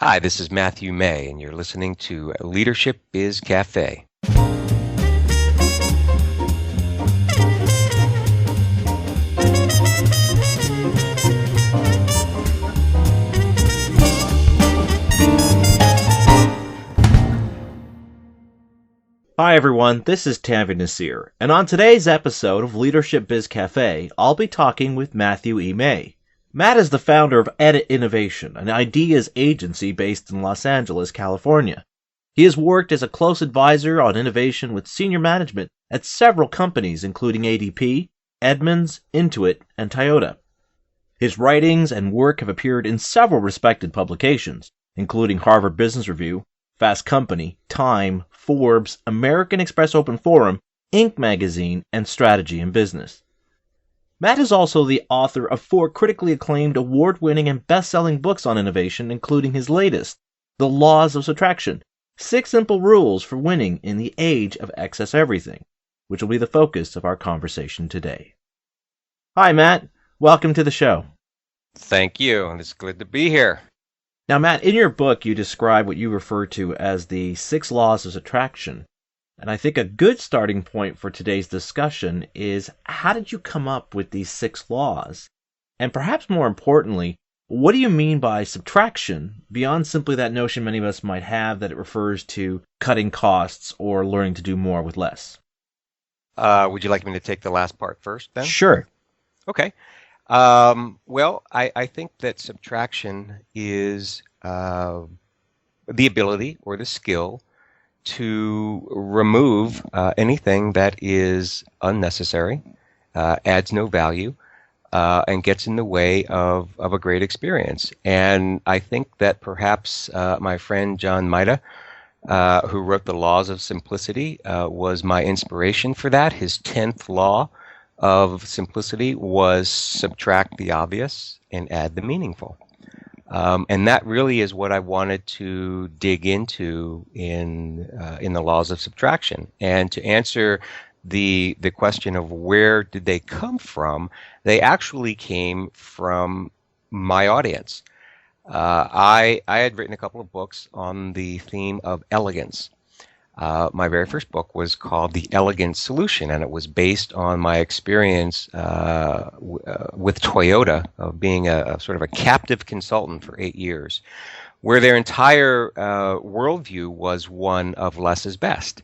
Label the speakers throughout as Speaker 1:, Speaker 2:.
Speaker 1: Hi, this is Matthew May, and you're listening to Leadership Biz Cafe.
Speaker 2: Hi everyone, this is Tanvi Nasir, and on today's episode of Leadership Biz Cafe, I'll be talking with Matthew E. May. Matt is the founder of Edit Innovation, an ideas agency based in Los Angeles, California. He has worked as a close advisor on innovation with senior management at several companies including ADP, Edmunds, Intuit, and Toyota. His writings and work have appeared in several respected publications, including Harvard Business Review, Fast Company, Time, Forbes, American Express Open Forum, Inc. magazine, and Strategy+Business. Matt is also the author of 4 critically acclaimed, award-winning, and best-selling books on innovation, including his latest, The Laws of Subtraction, 6 Simple Rules for Winning in the Age of Excess Everything, which will be the focus of our conversation today. Hi, Matt. Welcome to the show.
Speaker 1: Thank you, and it's good to be here.
Speaker 2: Now, Matt, in your book, you describe what you refer to as the 6 laws of subtraction. And I think a good starting point for today's discussion is, how did you come up with these 6 laws? And perhaps more importantly, what do you mean by subtraction beyond simply that notion many of us might have that it refers to cutting costs or learning to do more with less?
Speaker 1: Would you like me to take the last part first, then?
Speaker 2: Sure.
Speaker 1: Okay. I think that subtraction is the ability or the skill to remove anything that is unnecessary, adds no value, and gets in the way of a great experience. And I think that perhaps my friend John Maida, who wrote The Laws of Simplicity, was my inspiration for that. His 10th law of simplicity was subtract the obvious and add the meaningful. And that really is what I wanted to dig into in the laws of subtraction. And to answer the question of where did they come from, they actually came from my audience. I had written a couple of books on the theme of elegance. My very first book was called The Elegant Solution, and it was based on my experience with Toyota of being a sort of a captive consultant for 8 years, where their entire worldview was one of less is best.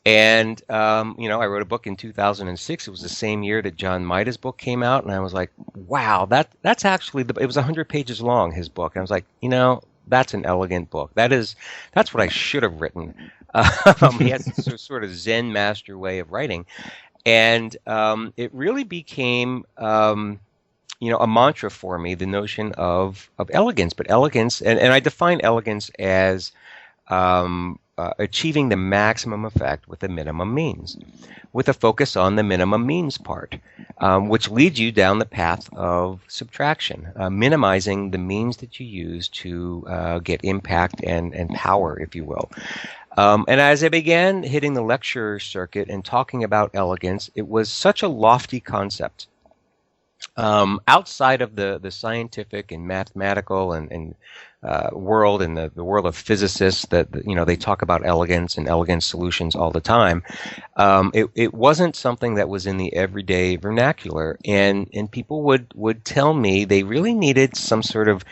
Speaker 1: And, I wrote a book in 2006. It was the same year that John Maida's book came out, and I was like, wow, that's actually, it was 100 pages long, his book. And I was like, that's an elegant book. That's what I should have written. He has this sort of Zen master way of writing. And it really became, a mantra for me, the notion of elegance. But elegance, and I define elegance as achieving the maximum effect with the minimum means, with a focus on the minimum means part, which leads you down the path of subtraction, minimizing the means that you use to get impact and power, if you will. And as I began hitting the lecture circuit and talking about elegance, it was such a lofty concept. Outside of the scientific and mathematical and world and the world of physicists that they talk about elegance and elegant solutions all the time, it wasn't something that was in the everyday vernacular, and people would tell me they really needed some sort of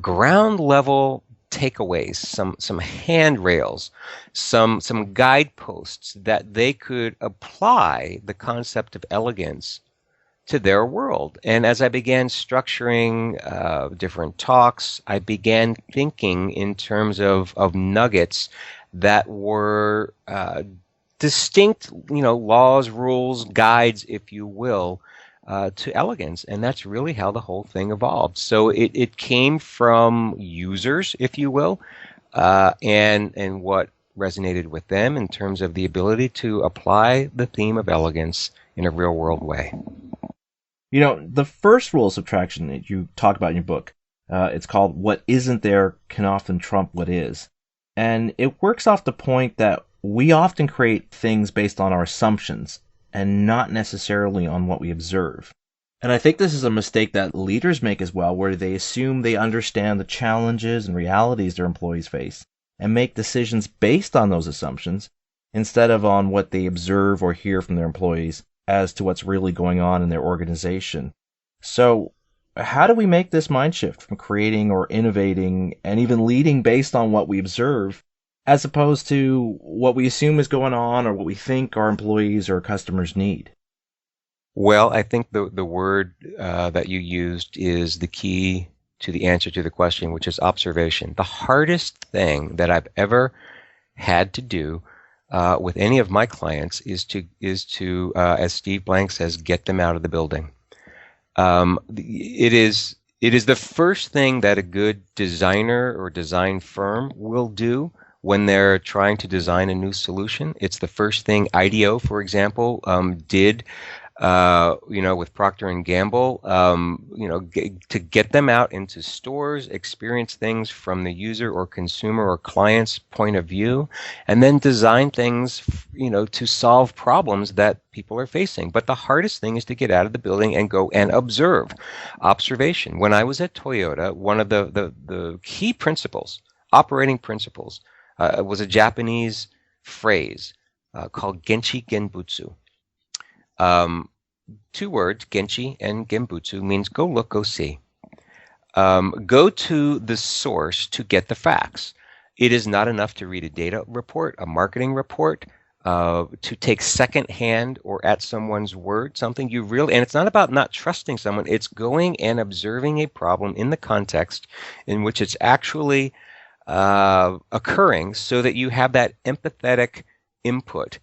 Speaker 1: ground level takeaways, some handrails, some guideposts that they could apply the concept of elegance to their world. And as I began structuring different talks, I began thinking in terms of nuggets that were distinct, laws, rules, guides, if you will, to elegance. And that's really how the whole thing evolved. So it came from users, if you will, and what resonated with them in terms of the ability to apply the theme of elegance in a real world way.
Speaker 2: The first rule of subtraction that you talk about in your book, it's called "What Isn't There Can Often Trump What Is." And it works off the point that we often create things based on our assumptions and not necessarily on what we observe. And I think this is a mistake that leaders make as well, where they assume they understand the challenges and realities their employees face and make decisions based on those assumptions instead of on what they observe or hear from their employees as to what's really going on in their organization. So, how do we make this mind shift from creating or innovating and even leading based on what we observe as opposed to what we assume is going on or what we think our employees or customers need?
Speaker 1: Well, I think the word that you used is the key to the answer to the question, which is observation. The hardest thing that I've ever had to do with any of my clients is to as Steve Blank says, get them out of the building. It is the first thing that a good designer or design firm will do when they're trying to design a new solution. It's the first thing IDEO, for example, did. With Procter and Gamble, to get them out into stores, experience things from the user or consumer or client's point of view, and then design things, to solve problems that people are facing. But the hardest thing is to get out of the building and go and observe. Observation. When I was at Toyota, one of the key principles, operating principles, was a Japanese phrase called Genchi Genbutsu. Two words, Genchi and Genbutsu, means go look, go see. Go to the source to get the facts. It is not enough to read a data report, a marketing report, to take secondhand or at someone's word something you really, and it's not about not trusting someone, it's going and observing a problem in the context in which it's actually occurring so that you have that empathetic input.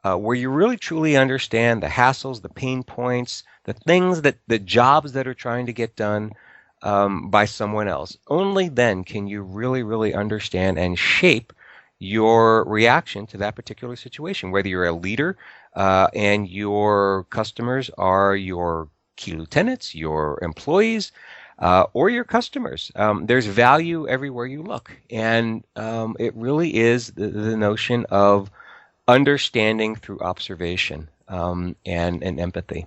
Speaker 1: Where you really truly understand the hassles, the pain points, the jobs that are trying to get done by someone else. Only then can you really, really understand and shape your reaction to that particular situation. Whether you're a leader and your customers are your key lieutenants, your employees, or your customers. There's value everywhere you look. And it really is the notion of understanding through observation and empathy.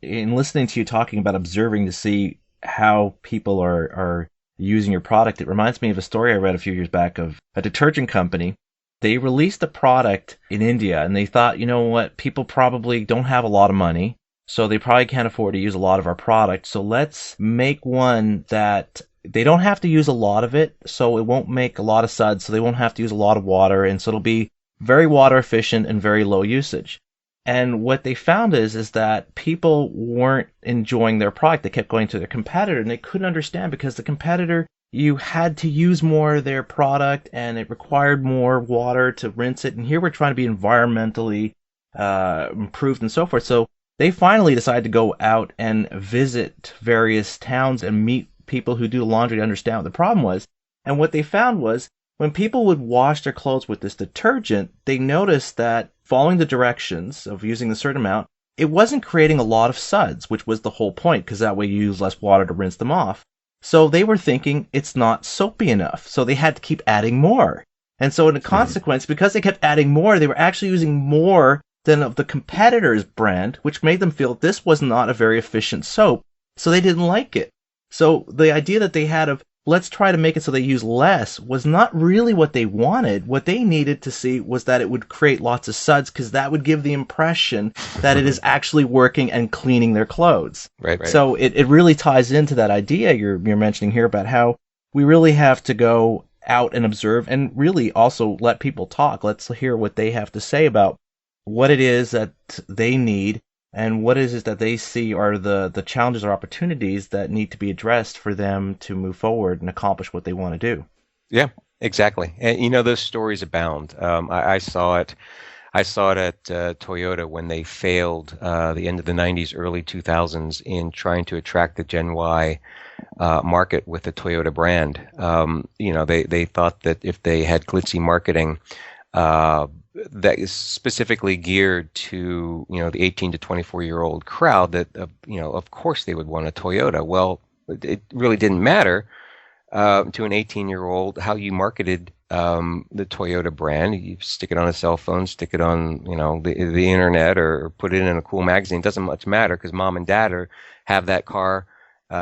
Speaker 2: In listening to you talking about observing to see how people are using your product, it reminds me of a story I read a few years back of a detergent company. They released a product in India and they thought, you know what, people probably don't have a lot of money, so they probably can't afford to use a lot of our product. So let's make one that they don't have to use a lot of it, so it won't make a lot of suds, so they won't have to use a lot of water, and so it'll be very water efficient and very low usage. And what they found is that people weren't enjoying their product. They kept going to their competitor and they couldn't understand because the competitor, you had to use more of their product and it required more water to rinse it. And here we're trying to be environmentally improved and so forth. So they finally decided to go out and visit various towns and meet people who do laundry to understand what the problem was. And what they found was when people would wash their clothes with this detergent, they noticed that following the directions of using a certain amount, it wasn't creating a lot of suds, which was the whole point, because that way you use less water to rinse them off. So they were thinking it's not soapy enough, so they had to keep adding more. And so in consequence, because they kept adding more, they were actually using more than of the competitor's brand, which made them feel this was not a very efficient soap, so they didn't like it. So the idea that they had of let's try to make it so they use less was not really what they wanted. What they needed to see was that it would create lots of suds because that would give the impression that it is actually working and cleaning their clothes.
Speaker 1: Right.
Speaker 2: So it really ties into that idea you're mentioning here about how we really have to go out and observe and really also let people talk. Let's hear what they have to say about what it is that they need and what is it that they see are the challenges or opportunities that need to be addressed for them to move forward and accomplish what they want to do.
Speaker 1: Yeah, exactly. And those stories abound. I saw it. I saw it at Toyota when they failed the end of the 90s, early 2000s in trying to attract the Gen Y market with the Toyota brand. They thought that if they had glitzy marketing that is specifically geared to the 18 to 24-year-old crowd, that of course they would want a Toyota. Well, it really didn't matter to an 18-year-old how you marketed the Toyota brand. You stick it on a cell phone, stick it on the internet, or put it in a cool magazine. It doesn't much matter because mom and dad have that car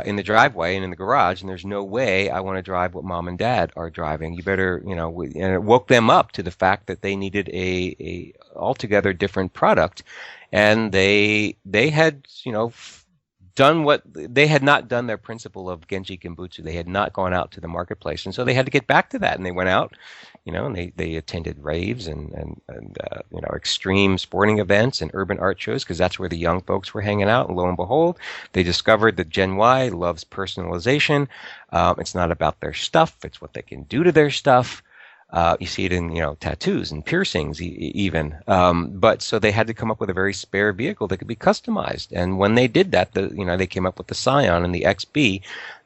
Speaker 1: in the driveway and in the garage, and there's no way I want to drive what mom and dad are driving. You better, and it woke them up to the fact that they needed a altogether different product, and they had, done what they had not done, their principle of Genji Genbutsu. They had not gone out to the marketplace, and so they had to get back to that. And they went out, and they attended raves and extreme sporting events and urban art shows because that's where the young folks were hanging out. And lo and behold, they discovered that Gen Y loves personalization. It's not about their stuff; it's what they can do to their stuff. You see it in tattoos and piercings even. But so they had to come up with a very spare vehicle that could be customized. And when they did that, they came up with the Scion and the XB.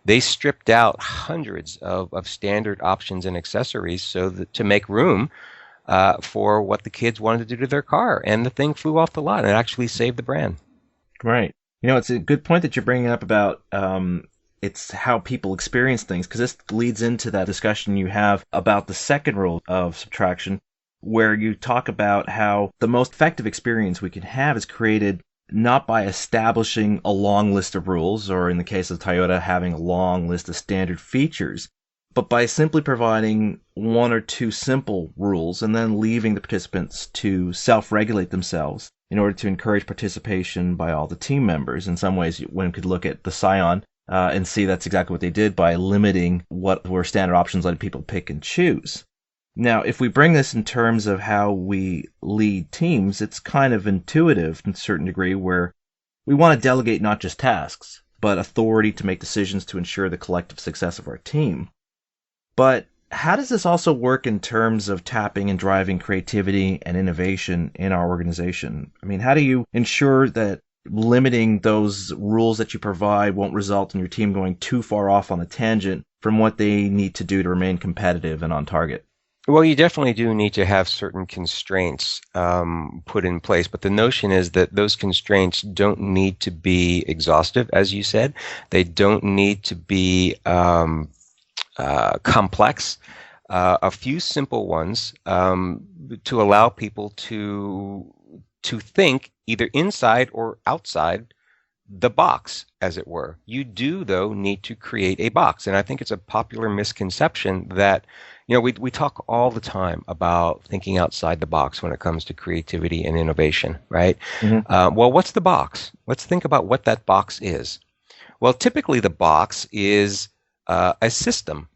Speaker 1: They stripped out hundreds of standard options and accessories to make room for what the kids wanted to do to their car. And the thing flew off the lot and it actually saved the brand.
Speaker 2: Right. It's a good point that you're bringing up about it's how people experience things, because this leads into that discussion you have about the second rule of subtraction, where you talk about how the most effective experience we can have is created not by establishing a long list of rules, or in the case of Toyota, having a long list of standard features, but by simply providing one or two simple rules and then leaving the participants to self-regulate themselves in order to encourage participation by all the team members. In some ways, one could look at the Scion and see that's exactly what they did by limiting what were standard options, letting people pick and choose. Now, if we bring this in terms of how we lead teams, it's kind of intuitive to a certain degree, where we want to delegate not just tasks, but authority to make decisions to ensure the collective success of our team. But how does this also work in terms of tapping and driving creativity and innovation in our organization? I mean, how do you ensure that limiting those rules that you provide won't result in your team going too far off on a tangent from what they need to do to remain competitive and on target?
Speaker 1: Well, you definitely do need to have certain constraints put in place, but the notion is that those constraints don't need to be exhaustive, as you said. They don't need to be complex. A few simple ones to allow people to think either inside or outside the box, as it were. You do, though, need to create a box. And I think it's a popular misconception that, we talk all the time about thinking outside the box when it comes to creativity and innovation, right? Mm-hmm. Well, what's the box? Let's think about what that box is. Well, typically the box is a system.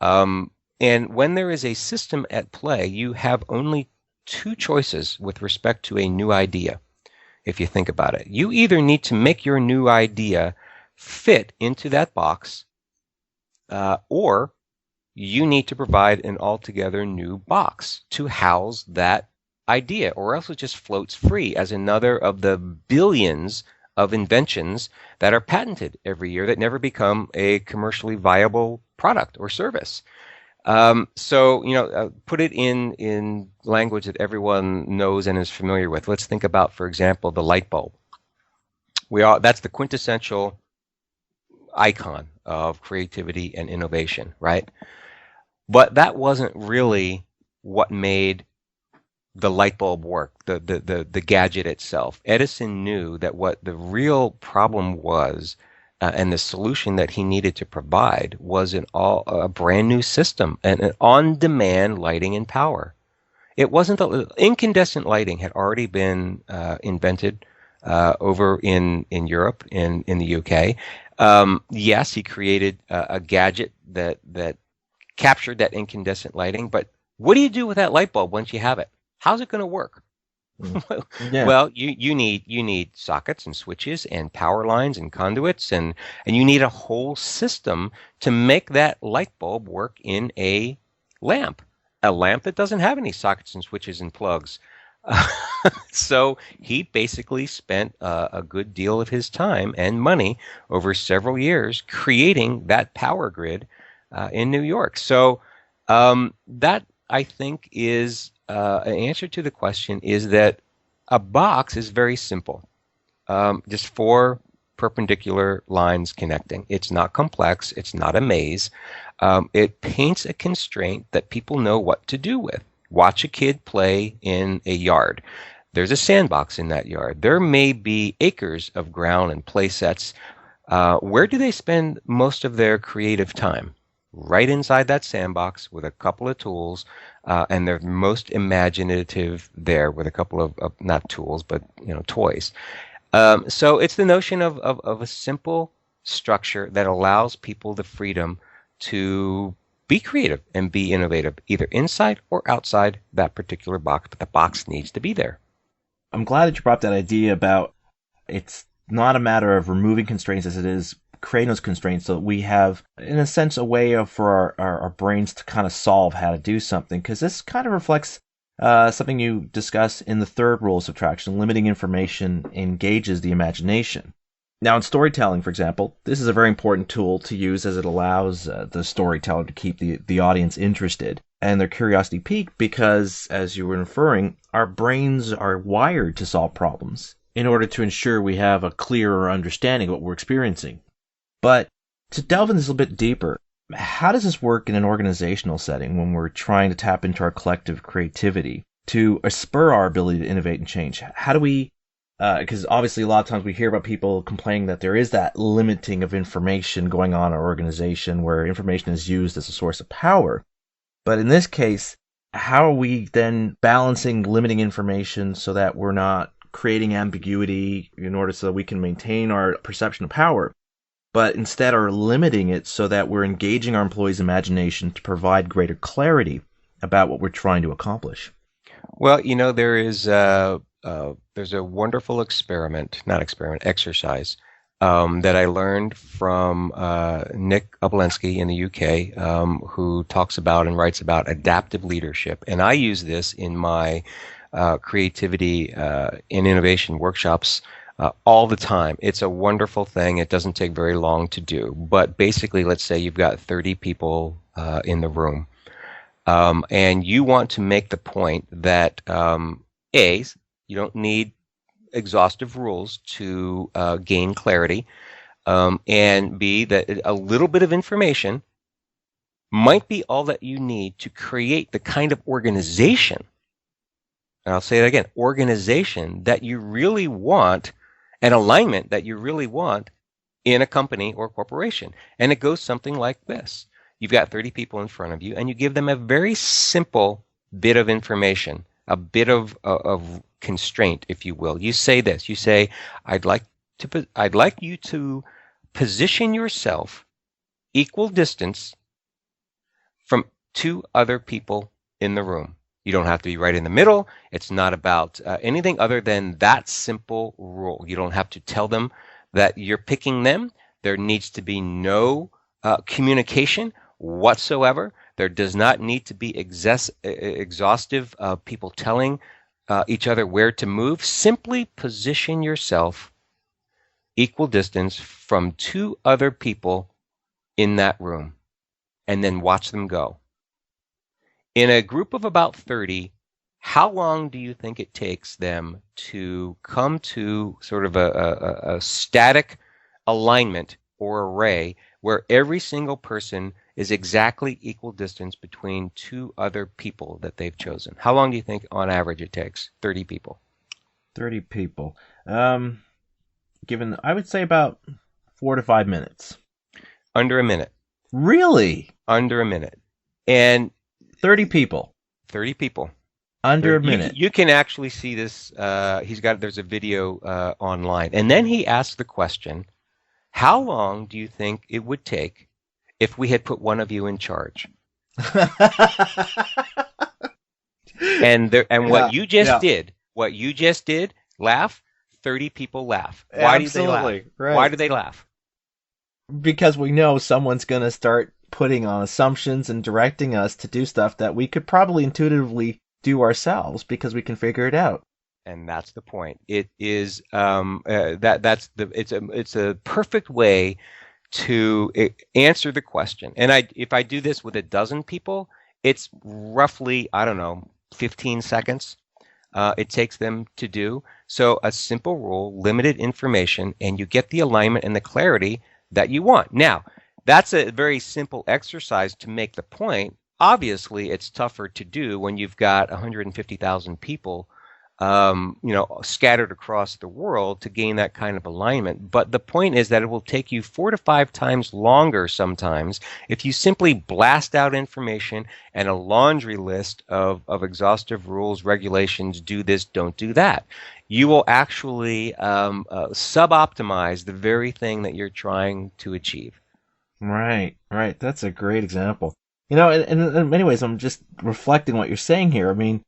Speaker 1: And when there is a system at play, you have only two choices with respect to a new idea. If you think about it, you either need to make your new idea fit into that box, or you need to provide an altogether new box to house that idea, or else it just floats free as another of the billions of inventions that are patented every year that never become a commercially viable product or service. Put it in language that everyone knows and is familiar with. Let's think about, for example, the light bulb. That's the quintessential icon of creativity and innovation, right? But that wasn't really what made the light bulb work, the gadget itself. Edison knew that what the real problem was, and the solution that he needed to provide, was a brand new system, and an on-demand lighting and power. It wasn't incandescent lighting had already been invented over in Europe, in the UK. Yes, he created a gadget that captured that incandescent lighting, but what do you do with that light bulb once you have it? How's it going to work? Yeah. Well, you need sockets and switches and power lines and conduits, and you need a whole system to make that light bulb work in a lamp that doesn't have any sockets and switches and plugs. So he basically spent a good deal of his time and money over several years creating that power grid in New York. So that, I think, is an answer to the question, is that a box is very simple. Just four perpendicular lines connecting. It's not complex. It's not a maze. It paints a constraint that people know what to do with. Watch a kid play in a yard. There's a sandbox in that yard. There may be acres of ground and play sets. Where do they spend most of their creative time? Right inside that sandbox with a couple of tools, and they're most imaginative there with a couple of not tools, but toys. So it's the notion of a simple structure that allows people the freedom to be creative and be innovative, either inside or outside that particular box, but the box needs to be there.
Speaker 2: I'm glad that you brought that idea about it's not a matter of removing constraints as it is creating those constraints so that we have, in a sense, a way for our brains to kind of solve how to do something. Because this kind of reflects something you discuss in the third rule of subtraction: limiting information engages the imagination. Now, in storytelling, for example, this is a very important tool to use as it allows the storyteller to keep the audience interested and their curiosity piqued because, as you were inferring, our brains are wired to solve problems in order to ensure we have a clearer understanding of what we're experiencing. But to delve in this a little bit deeper, how does this work in an organizational setting when we're trying to tap into our collective creativity to spur our ability to innovate and change? How do we, because obviously a lot of times we hear about people complaining that there is that limiting of information going on in our organization where information is used as a source of power. But in this case, how are we then balancing limiting information so that we're not creating ambiguity in order so that we can maintain our perception of power, but instead are limiting it so that we're engaging our employees' imagination to provide greater clarity about what we're trying to accomplish?
Speaker 1: Well, there's a wonderful exercise that I learned from Nick Obolensky in the UK, who talks about and writes about adaptive leadership. And I use this in my creativity and innovation workshops all the time. It's a wonderful thing. It doesn't take very long to do. But basically, let's say you've got 30 people in the room, and you want to make the point that A, you don't need exhaustive rules to gain clarity, and B, that a little bit of information might be all that you need to create the kind of organization, and I'll say it again, organization that you really want, an alignment that you really want in a company or corporation. And it goes something like this. You've got 30 people in front of you, and you give them a very simple bit of information, a bit of constraint, if you will. You say this. You say, I'd like you to position yourself equal distance from two other people in the room. You don't have to be right in the middle. It's not about anything other than that simple rule. You don't have to tell them that you're picking them. There needs to be no communication whatsoever. There does not need to be exhaustive people telling each other where to move. Simply position yourself equal distance from two other people in that room, and then watch them go. In a group of about 30, how long do you think it takes them to come to sort of a static alignment or array where every single person is exactly equal distance between two other people that they've chosen? How long do you think on average it takes? 30 people.
Speaker 2: 30 people. I would say about 4 to 5 minutes.
Speaker 1: Under a minute.
Speaker 2: Really?
Speaker 1: Under a minute. And
Speaker 2: 30 people.
Speaker 1: 30 people.
Speaker 2: Under a minute.
Speaker 1: You can actually see this. There's a video online. And then he asked the question, how long do you think it would take if we had put one of you in charge? What you just did, laugh, 30 people laugh. Why do they laugh? Right. Why do they laugh?
Speaker 2: Because we know someone's going to start putting on assumptions and directing us to do stuff that we could probably intuitively do ourselves because we can figure it out.
Speaker 1: And that's the point. It is it's a perfect way to answer the question. And if I do this with a dozen people, it's roughly, 15 seconds. it takes them to do. So a simple rule, limited information, and you get the alignment and the clarity that you want. Now, that's a very simple exercise to make the point. Obviously, it's tougher to do when you've got 150,000 people scattered across the world to gain that kind of alignment. But the point is that it will take you 4 to 5 times longer sometimes if you simply blast out information and a laundry list of exhaustive rules, regulations, do this, don't do that. You will actually sub-optimize the very thing that you're trying to achieve.
Speaker 2: Right, right. That's a great example. In many ways, I'm just reflecting what you're saying here. I mean,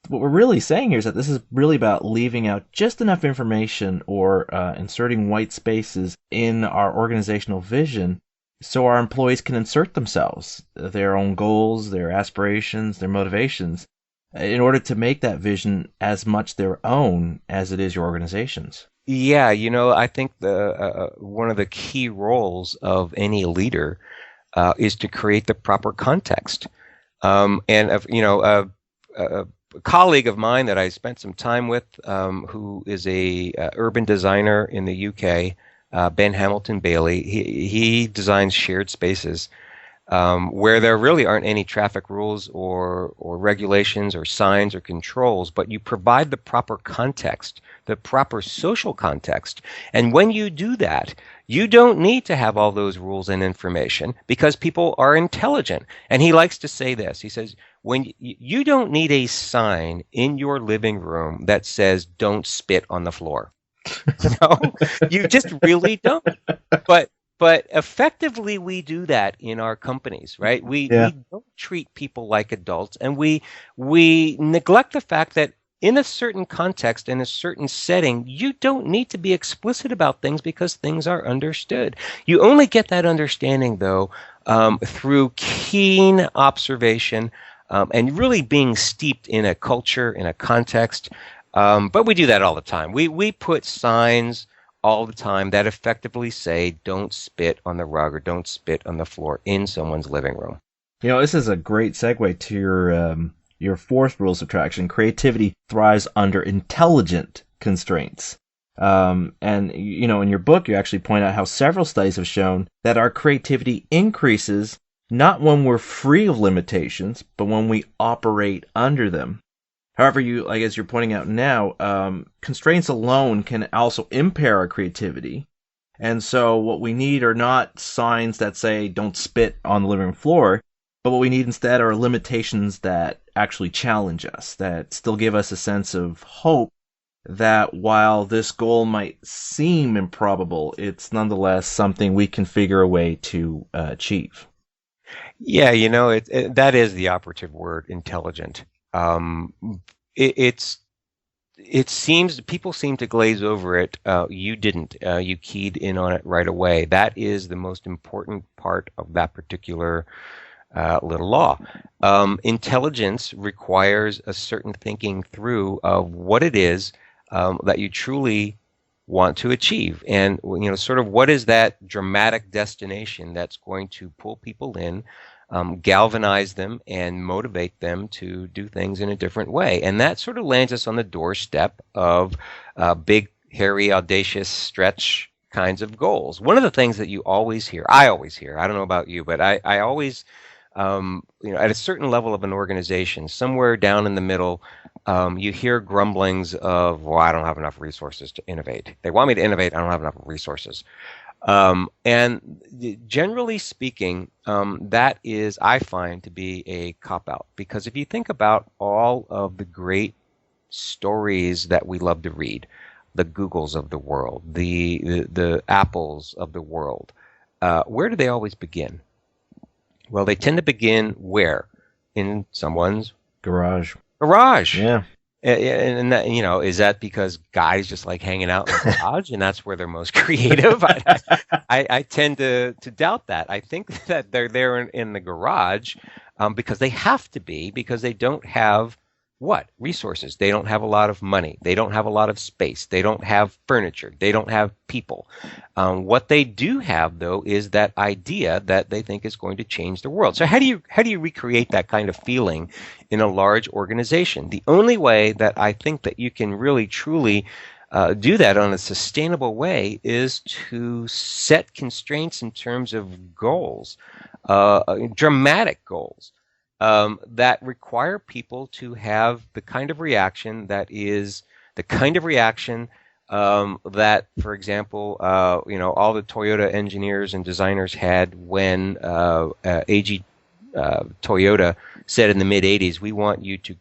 Speaker 2: what we're really saying here is that this is really about leaving out just enough information or inserting white spaces in our organizational vision so our employees can insert themselves, their own goals, their aspirations, their motivations, in order to make that vision as much their own as it is your organization's.
Speaker 1: Yeah, I think the one of the key roles of any leader is to create the proper context. And a colleague of mine that I spent some time with, who is a urban designer in the UK, Ben Hamilton Bailey. He designs shared spaces where there really aren't any traffic rules or regulations or signs or controls, but you provide the proper context, the proper social context. And when you do that, you don't need to have all those rules and information because people are intelligent. And he likes to say this. He says, when you don't need a sign in your living room that says, don't spit on the floor. No, you just really don't. But effectively, we do that in our companies, right? We don't treat people like adults, and we neglect the fact that in a certain context, in a certain setting, you don't need to be explicit about things because things are understood. You only get that understanding, though, through keen observation and really being steeped in a culture, in a context. But we do that all the time. We put signs all the time that effectively say, don't spit on the rug or don't spit on the floor in someone's living room.
Speaker 2: This is a great segue to your fourth rule of subtraction. Creativity thrives under intelligent constraints. And in your book, you actually point out how several studies have shown that our creativity increases not when we're free of limitations, but when we operate under them. However, as you're pointing out now, constraints alone can also impair our creativity. And so what we need are not signs that say don't spit on the living room floor, but what we need instead are limitations that actually challenge us, that still give us a sense of hope that while this goal might seem improbable, it's nonetheless something we can figure a way to achieve.
Speaker 1: Yeah, that is the operative word, intelligent. It seems people seem to glaze over it. You didn't. You keyed in on it right away. That is the most important part of that particular little law. Intelligence requires a certain thinking through of what it is that you truly want to achieve, and sort of what is that dramatic destination that's going to pull people in, galvanize them and motivate them to do things in a different way. And that sort of lands us on the doorstep of big, hairy, audacious, stretch kinds of goals. One of the things that I always hear, I don't know about you, but I always, at a certain level of an organization, somewhere down in the middle, you hear grumblings of, well, I don't have enough resources to innovate. They want me to innovate, I don't have enough resources. And generally speaking, that is, I find, to be a cop-out. Because if you think about all of the great stories that we love to read, the Googles of the world, the Apples of the world, where do they always begin? Well, they tend to begin where? In someone's
Speaker 2: garage.
Speaker 1: Yeah. And that, is that because guys just like hanging out in the garage and that's where they're most creative? I tend to doubt that. I think that they're there in the garage because they have to be, because they don't have what? Resources. They don't have a lot of money. They don't have a lot of space. They don't have furniture. They don't have people. What they do have, though, is that idea that they think is going to change the world. So how do you recreate that kind of feeling in a large organization? The only way that I think that you can really truly do that on a sustainable way is to set constraints in terms of goals, dramatic goals. That require people to have the kind of reaction that is the kind of reaction that, for example, all the Toyota engineers and designers had when AG Toyota said in the mid '80s, "We want you to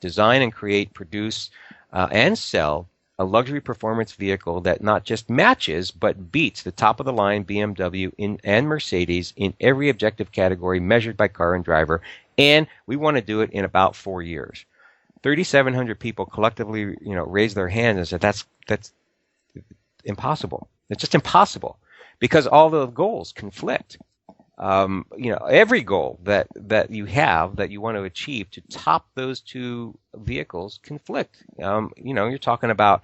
Speaker 1: design and create, produce, and sell a luxury performance vehicle that not just matches but beats the top of the line BMW and Mercedes in every objective category measured by car and driver, and we want to do it in about 4 years." 3,700 people collectively, raised their hands and said, "That's impossible. It's just impossible," because all the goals conflict. Every goal that you have that you want to achieve to top those two vehicles conflict. You're talking about,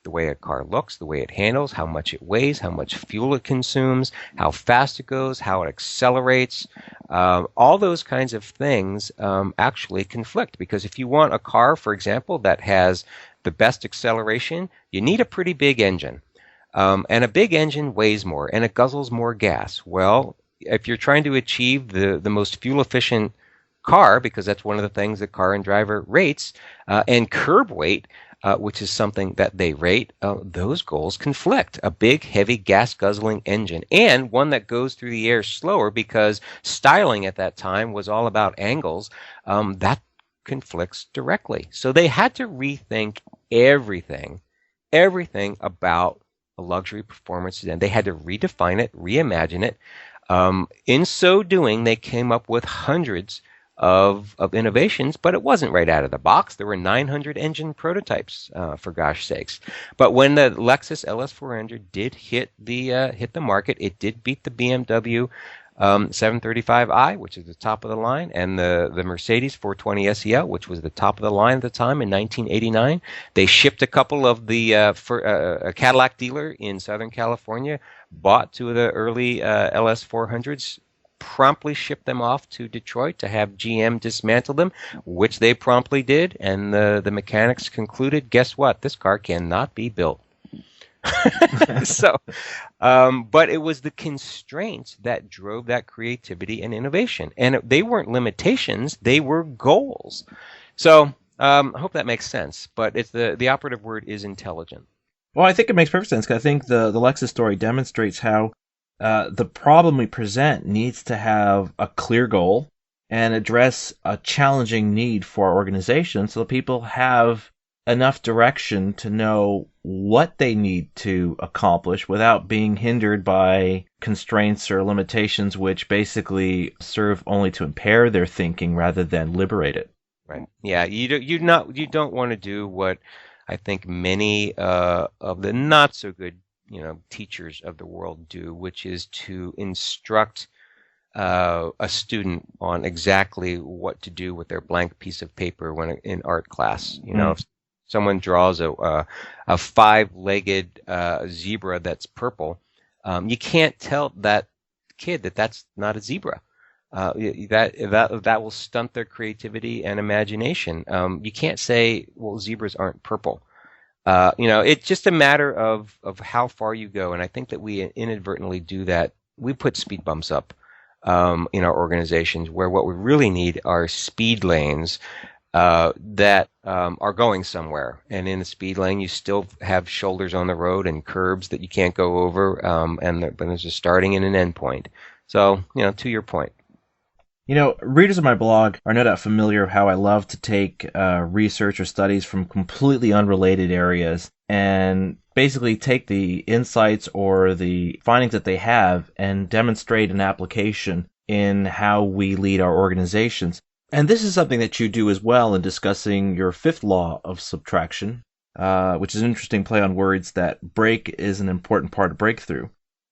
Speaker 1: the way a car looks, the way it handles, how much it weighs, how much fuel it consumes, how fast it goes, how it accelerates. All those kinds of things actually conflict, because if you want a car, for example, that has the best acceleration, you need a pretty big engine. And a big engine weighs more and it guzzles more gas. Well, if you're trying to achieve the most fuel efficient car, because that's one of the things that Car and Driver rates, and curb weight, which is something that they rate, those goals conflict. A big, heavy, gas-guzzling engine, and one that goes through the air slower because styling at that time was all about angles, that conflicts directly. So they had to rethink everything about a luxury performance sedan. They had to redefine it, reimagine it. In so doing, they came up with hundreds of innovations, but it wasn't right out of the box. There were 900 engine prototypes, for gosh sakes. But when the Lexus LS400 did hit the market, it did beat the BMW 735i, which is the top of the line, and the Mercedes 420 SEL, which was the top of the line at the time in 1989. They shipped a couple of a Cadillac dealer in Southern California bought two of the early LS400s, promptly shipped them off to Detroit to have GM dismantle them, which they promptly did, and the mechanics concluded, guess what? This car cannot be built. But it was the constraints that drove that creativity and innovation, and they weren't limitations; they were goals. So I hope that makes sense. But it's the operative word is intelligent.
Speaker 2: Well, I think it makes perfect sense, because I think the Lexus story demonstrates how the problem we present needs to have a clear goal and address a challenging need for our organization, so that people have enough direction to know what they need to accomplish without being hindered by constraints or limitations which basically serve only to impair their thinking rather than liberate it.
Speaker 1: Right. Yeah. You don't want to do what I think many of the not so good teachers of the world do, which is to instruct a student on exactly what to do with their blank piece of paper when in art class. If someone draws a five-legged zebra that's purple, you can't tell that kid that that's not a zebra. That will stunt their creativity and imagination. You can't say, well, zebras aren't purple. It's just a matter of how far you go, and I think that we inadvertently do that. We put speed bumps up in our organizations, where what we really need are speed lanes that are going somewhere. And in a speed lane, you still have shoulders on the road and curbs that you can't go over, but there's a starting and an end point. So, to your point.
Speaker 2: Readers of my blog are no doubt familiar with how I love to take research or studies from completely unrelated areas and basically take the insights or the findings that they have and demonstrate an application in how we lead our organizations. And this is something that you do as well in discussing your fifth law of subtraction, which is an interesting play on words, that break is an important part of breakthrough.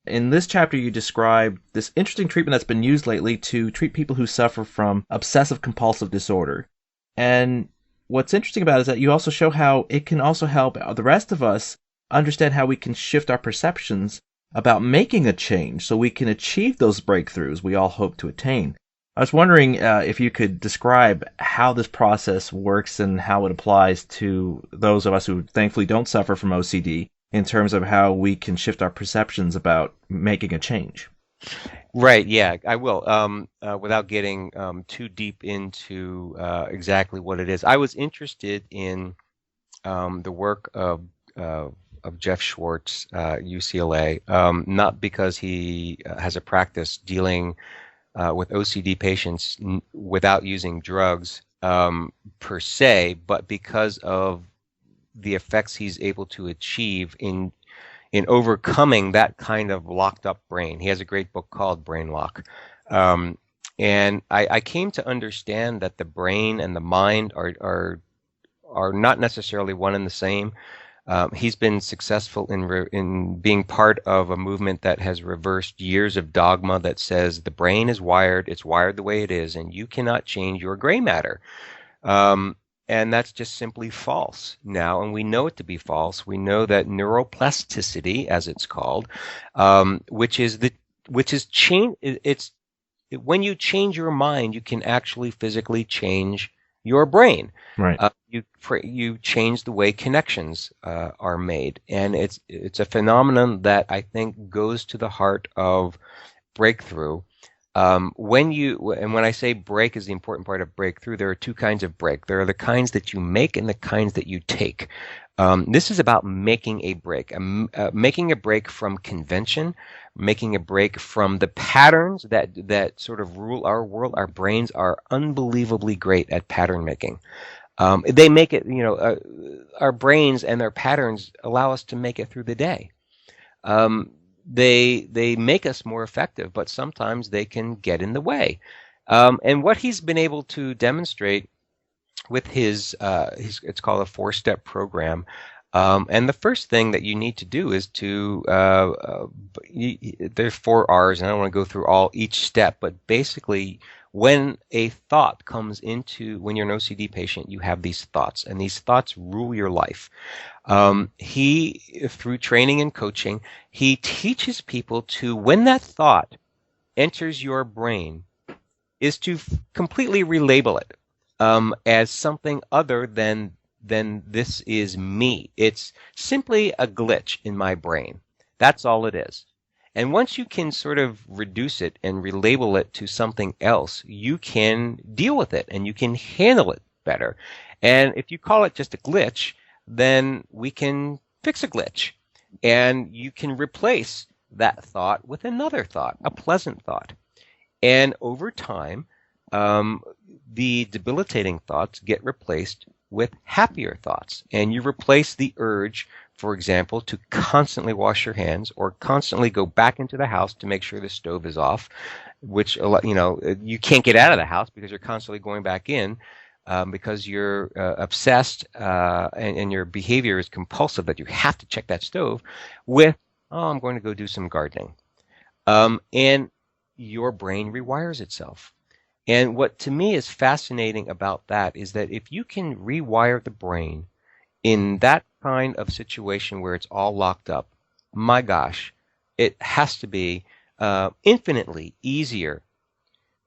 Speaker 2: In this chapter, you describe this interesting treatment that's been used lately to treat people who suffer from obsessive compulsive disorder. And what's interesting about it is that you also show how it can also help the rest of us understand how we can shift our perceptions about making a change so we can achieve those breakthroughs we all hope to attain. I was wondering if you could describe how this process works and how it applies to those of us who thankfully don't suffer from OCD in terms of how we can shift our perceptions about making a change.
Speaker 1: Right, yeah, I will. Without getting too deep into exactly what it is, I was interested in the work of Jeff Schwartz, UCLA, not because he has a practice dealing with OCD patients without using drugs per se, but because of the effects he's able to achieve in overcoming that kind of locked up brain. He has a great book called Brain Lock. And I came to understand that the brain and the mind are not necessarily one and the same. He's been successful in being part of a movement that has reversed years of dogma that says the brain is wired, it's wired the way it is, and you cannot change your gray matter. And that's just simply false now, and we know it to be false. We know that neuroplasticity, as it's called, which is change. When you change your mind, you can actually physically change your brain.
Speaker 2: Right.
Speaker 1: You change the way connections are made, and it's a phenomenon that I think goes to the heart of breakthrough. When I say break is the important part of breakthrough, there are two kinds of break. There are the kinds that you make and the kinds that you take. This is about making a break, making a break from convention, making a break from the patterns that sort of rule our world. Our brains are unbelievably great at pattern making. They make it, our brains and their patterns allow us to make it through the day. They make us more effective, but sometimes they can get in the way. And what he's been able to demonstrate with his it's called a 4-step program. And the first thing that you need to do is to there's 4 R's, and I don't want to go through each step, but basically when a thought comes when you're an OCD patient, you have these thoughts, and these thoughts rule your life. Through training and coaching, he teaches people to, when that thought enters your brain, is to completely relabel it as something other than this is me. It's simply a glitch in my brain. That's all it is. And once you can sort of reduce it and relabel it to something else, you can deal with it and you can handle it better. And if you call it just a glitch, then we can fix a glitch. And you can replace that thought with another thought, a pleasant thought. And over time, the debilitating thoughts get replaced with happier thoughts. And you replace the urge, for example, to constantly wash your hands or constantly go back into the house to make sure the stove is off, which, you can't get out of the house because you're constantly going back in because you're obsessed and your behavior is compulsive that you have to check that stove with, I'm going to go do some gardening. And your brain rewires itself. And what to me is fascinating about that is that if you can rewire the brain in that kind of situation where it's all locked up, my gosh, it has to be infinitely easier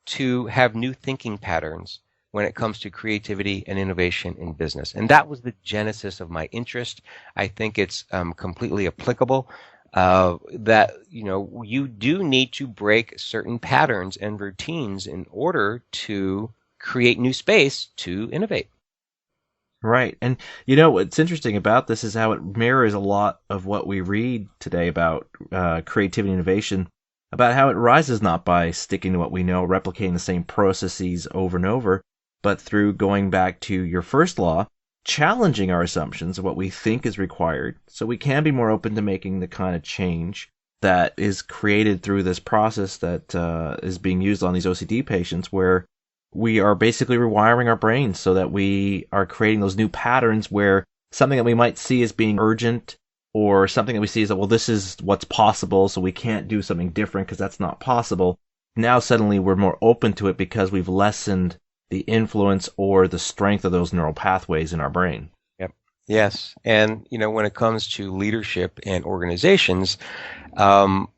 Speaker 1: to have new thinking patterns when it comes to creativity and innovation in business. And that was the genesis of my interest. I think it's completely applicable. That you do need to break certain patterns and routines in order to create new space to innovate.
Speaker 2: Right. And what's interesting about this is how it mirrors a lot of what we read today about creativity and innovation, about how it rises not by sticking to what we know, replicating the same processes over and over, but through going back to your first law, challenging our assumptions of what we think is required so we can be more open to making the kind of change that is created through this process that is being used on these OCD patients, where we are basically rewiring our brains so that we are creating those new patterns where something that we might see as being urgent or something that we see is that, well, this is what's possible, so we can't do something different because that's not possible. Now suddenly we're more open to it because we've lessened the influence or the strength of those neural pathways in our brain.
Speaker 1: Yep. Yes. And, when it comes to leadership and organizations, um,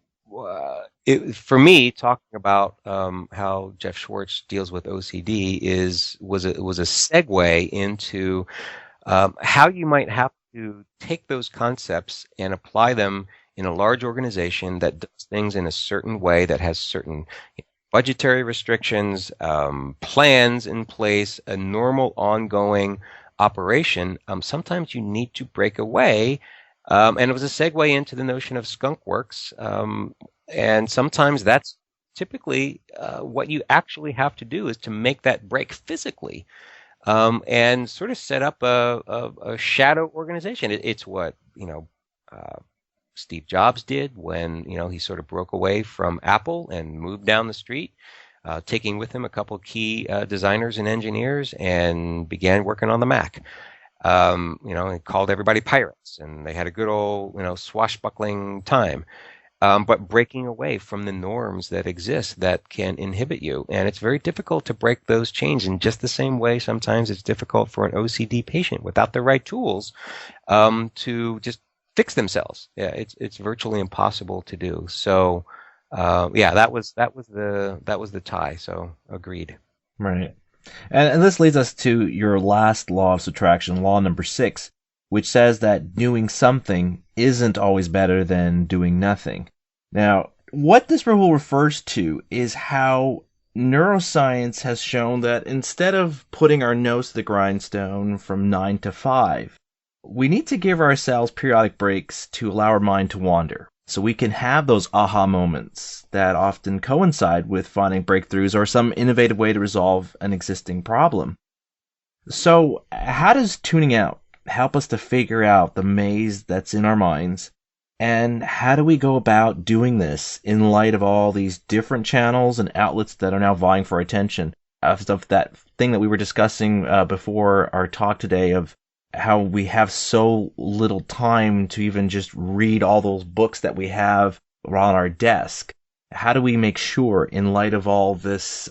Speaker 1: for me, talking about how Jeff Schwartz deals with OCD was a segue into how you might have to take those concepts and apply them in a large organization that does things in a certain way, that has certain budgetary restrictions, plans in place, a normal ongoing operation. Sometimes you need to break away. And it was a segue into the notion of skunk works. And sometimes that's typically what you actually have to do, is to make that break physically, and sort of set up a shadow organization. It's what Steve Jobs did when he sort of broke away from Apple and moved down the street, taking with him a couple of key designers and engineers, and began working on the Mac. And called everybody pirates, and they had a good old swashbuckling time. But breaking away from the norms that exist that can inhibit you. And it's very difficult to break those chains, in just the same way sometimes it's difficult for an OCD patient without the right tools to just fix themselves. Yeah, it's virtually impossible to do. So that was the tie. So agreed.
Speaker 2: Right. And this leads us to your last law of subtraction, law number 6, which says that doing something isn't always better than doing nothing. Now, what this rule refers to is how neuroscience has shown that instead of putting our nose to the grindstone from 9 to 5, we need to give ourselves periodic breaks to allow our mind to wander, so we can have those aha moments that often coincide with finding breakthroughs or some innovative way to resolve an existing problem. So, how does tuning out help us to figure out the maze that's in our minds? And how do we go about doing this in light of all these different channels and outlets that are now vying for attention? Of that thing that we were discussing before our talk today, of how we have so little time to even just read all those books that we have on our desk. How do we make sure, in light of all this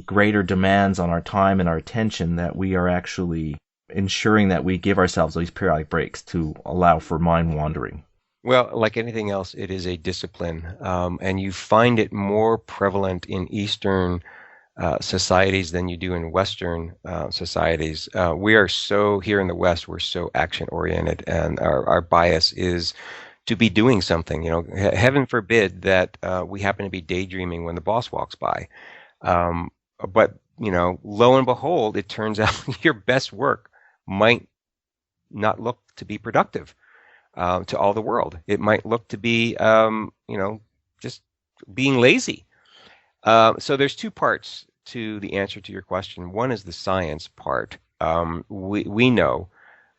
Speaker 2: greater demands on our time and our attention, that we are actually ensuring that we give ourselves these periodic breaks to allow for mind wandering?
Speaker 1: Well, like anything else, it is a discipline, and you find it more prevalent in Eastern societies than you do in Western societies. We are so, here in the West, we're so action oriented, and our bias is to be doing something. Heaven forbid that we happen to be daydreaming when the boss walks by. But lo and behold, it turns out your best work might not look to be productive to all the world. It might look to be, just being lazy. So there's two parts to the answer to your question. One is the science part. We know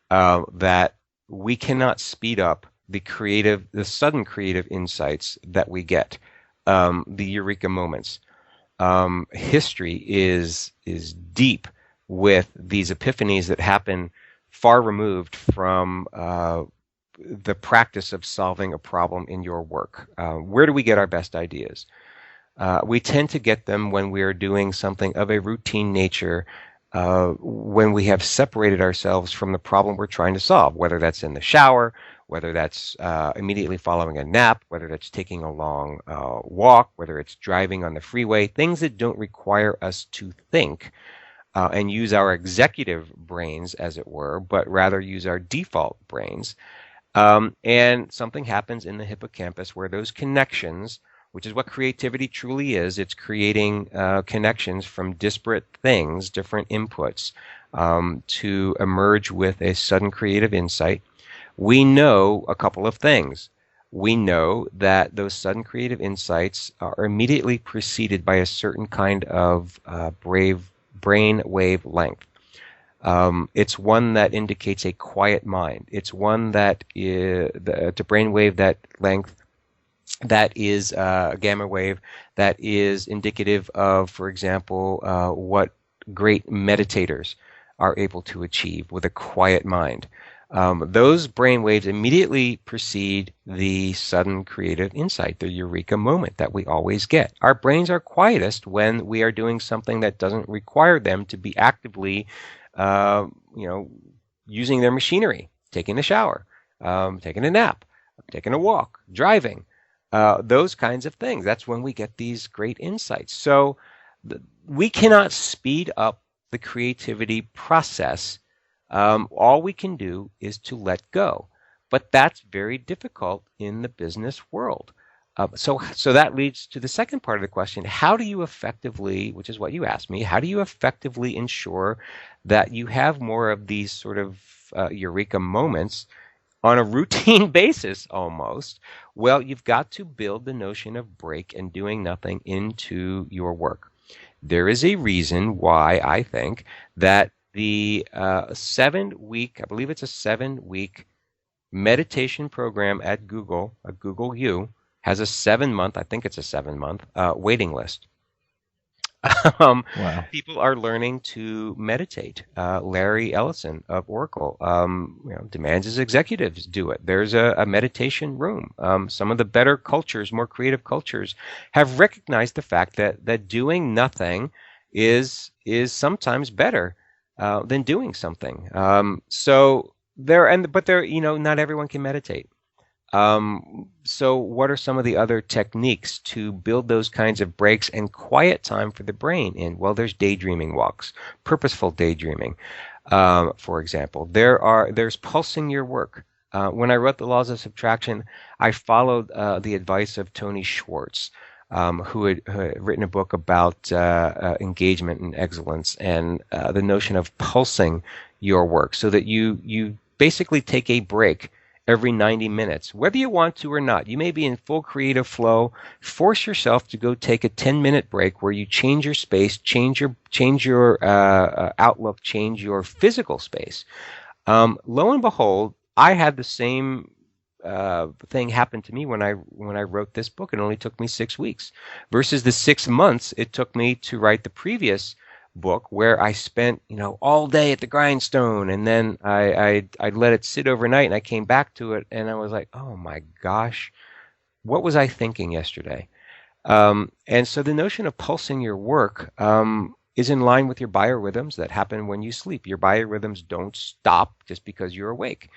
Speaker 1: that we cannot speed up the sudden creative insights that we get, the eureka moments. History is deep with these epiphanies that happen far removed from the practice of solving a problem in your work. Where do we get our best ideas? We tend to get them when we are doing something of a routine nature, when we have separated ourselves from the problem we're trying to solve, whether that's in the shower, whether that's immediately following a nap, whether that's taking a long walk, whether it's driving on the freeway, things that don't require us to think and use our executive brains, as it were, but rather use our default brains. And something happens in the hippocampus where those connections, which is what creativity truly is, it's creating connections from disparate things, different inputs, to emerge with a sudden creative insight. We know a couple of things. We know that those sudden creative insights are immediately preceded by a certain kind of brain wave length. It's one that indicates a quiet mind. It's one that it's a brainwave that length that is a gamma wave that is indicative of, for example, what great meditators are able to achieve with a quiet mind. Those brain waves immediately precede the sudden creative insight, the eureka moment that we always get. Our brains are quietest when we are doing something that doesn't require them to be actively, uh, you know, using their machinery, taking a shower, taking a nap, taking a walk, driving, those kinds of things. That's when we get these great insights. So we cannot speed up the creativity process. All we can do is to let go. But that's very difficult in the business world. So that leads to the second part of the question. How do you effectively, which is what you asked me, how do you effectively ensure that you have more of these sort of eureka moments on a routine basis almost? Well, you've got to build the notion of break and doing nothing into your work. There is a reason why I think that the 7 week, I believe it's a 7 week meditation program at Google U, has a 7 month, I think it's a 7 month waiting list.
Speaker 2: Wow.
Speaker 1: People are learning to meditate. Larry Ellison of Oracle demands his executives do it. There's a meditation room. Some of the better cultures, more creative cultures, have recognized the fact that doing nothing is sometimes better than doing something. Not everyone can meditate. So what are some of the other techniques to build those kinds of breaks and quiet time for the brain in? Well, there's daydreaming walks, purposeful daydreaming, for example. There's pulsing your work. When I wrote The Laws of Subtraction, I followed the advice of Tony Schwartz, who had written a book about engagement and excellence and the notion of pulsing your work so that you basically take a break every 90 minutes, whether you want to or not. You may be in full creative flow. Force yourself to go take a 10-minute break where you change your space, change your outlook, change your physical space. Lo and behold, I had the same thing happen to me when I wrote this book. It only took me 6 weeks versus the 6 months it took me to write the previous book, where I spent all day at the grindstone, and then I'd let it sit overnight, and I came back to it, and I was like, oh my gosh, what was I thinking yesterday? And so the notion of pulsing your work is in line with your biorhythms that happen when you sleep. Your biorhythms don't stop just because you're awake.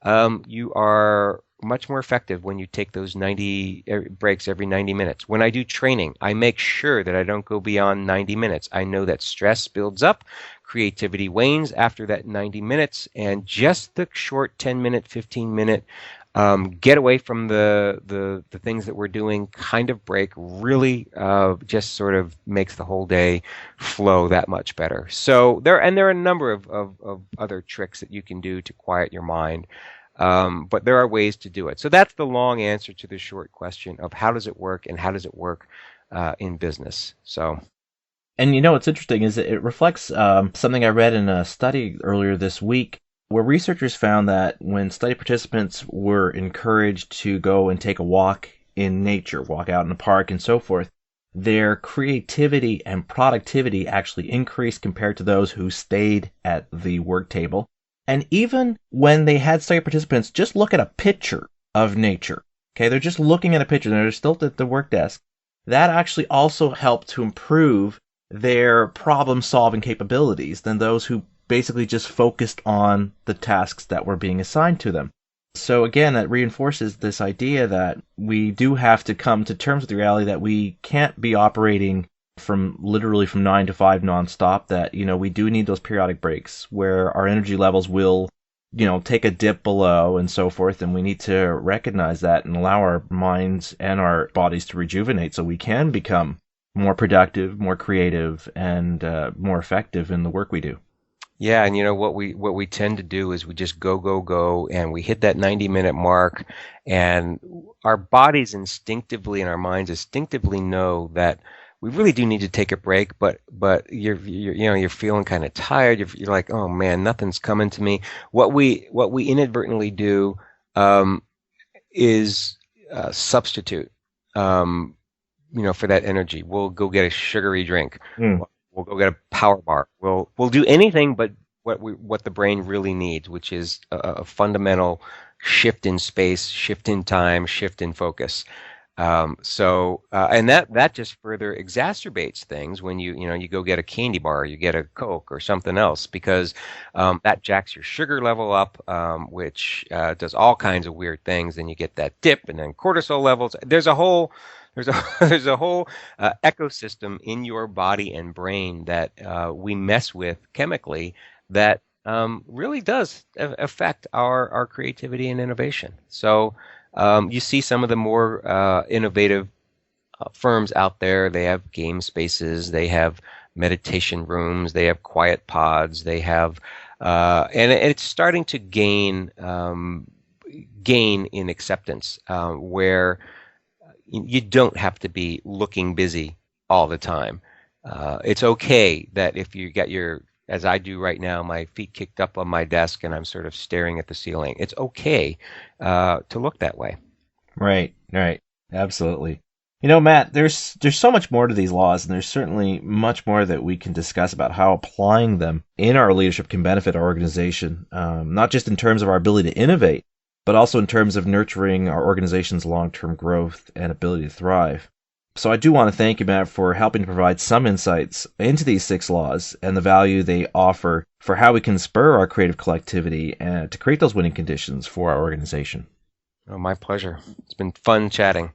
Speaker 1: You are much more effective when you take those 90 breaks every 90 minutes. When I do training, I make sure that I don't go beyond 90 minutes. I know that stress builds up, creativity wanes after that 90 minutes, and just the short 10-minute, 15-minute get away from the things that we're doing kind of break really just sort of makes the whole day flow that much better. So there are a number of other tricks that you can do to quiet your mind. But there are ways to do it. So that's the long answer to the short question of how does it work and how does it work in business.
Speaker 2: And what's interesting is it reflects something I read in a study earlier this week, where researchers found that when study participants were encouraged to go and take a walk in nature, walk out in the park and so forth, their creativity and productivity actually increased compared to those who stayed at the work table. And even when they had study participants just look at a picture of nature, okay, they're just looking at a picture, they're still at the work desk, that actually also helped to improve their problem-solving capabilities than those who basically just focused on the tasks that were being assigned to them. So again, that reinforces this idea that we do have to come to terms with the reality that we can't be operating literally from 9 to 5 nonstop, that, we do need those periodic breaks where our energy levels will, take a dip below and so forth. And we need to recognize that and allow our minds and our bodies to rejuvenate so we can become more productive, more creative, and more effective in the work we do.
Speaker 1: Yeah, and what we tend to do is we just go, and we hit that 90-minute mark, and our bodies instinctively and our minds instinctively know that we really do need to take a break, but you're feeling kind of tired. You're like, oh man, nothing's coming to me. What we inadvertently do is substitute, for that energy. We'll go get a sugary drink. We'll go get a power bar. We'll do anything but what the brain really needs, which is a fundamental shift in space, shift in time, shift in focus. And that just further exacerbates things when you go get a candy bar, you get a Coke or something else, because that jacks your sugar level up, which does all kinds of weird things. And you get that dip, and then cortisol levels. There's a whole ecosystem in your body and brain that we mess with chemically that really does affect our creativity and innovation. So. You see some of the more innovative firms out there. They have game spaces, they have meditation rooms, they have quiet pods, they have, and it's starting to gain in acceptance, where you don't have to be looking busy all the time. It's okay that if you get as I do right now, my feet kicked up on my desk and I'm sort of staring at the ceiling. It's okay to look that way.
Speaker 2: Right. Absolutely. Matt, there's so much more to these laws, and there's certainly much more that we can discuss about how applying them in our leadership can benefit our organization, not just in terms of our ability to innovate, but also in terms of nurturing our organization's long-term growth and ability to thrive. So I do want to thank you, Matt, for helping to provide some insights into these 6 laws and the value they offer for how we can spur our creative collectivity and to create those winning conditions for our organization.
Speaker 1: Oh, my pleasure. It's been fun chatting.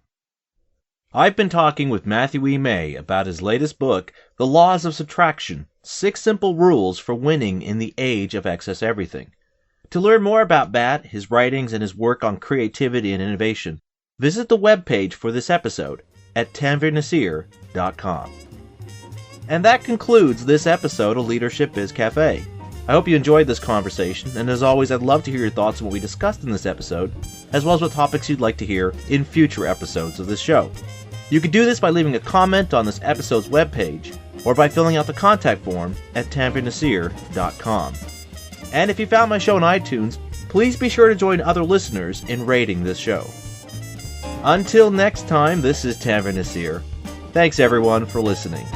Speaker 2: I've been talking with Matthew E. May about his latest book, The Laws of Subtraction: 6 Simple Rules for Winning in the Age of Excess Everything. To learn more about Matt, his writings, and his work on creativity and innovation, visit the webpage for this episode at tanvirnasir.com. And that concludes this episode of Leadership Biz Cafe. I hope you enjoyed this conversation, and as always, I'd love to hear your thoughts on what we discussed in this episode, as well as what topics you'd like to hear in future episodes of this show. You can do this by leaving a comment on this episode's webpage, or by filling out the contact form at tanvirnasir.com. And if you found my show on iTunes, please be sure to join other listeners in rating this show. Until next time, this is Tanvir Nasir. Thanks everyone for listening.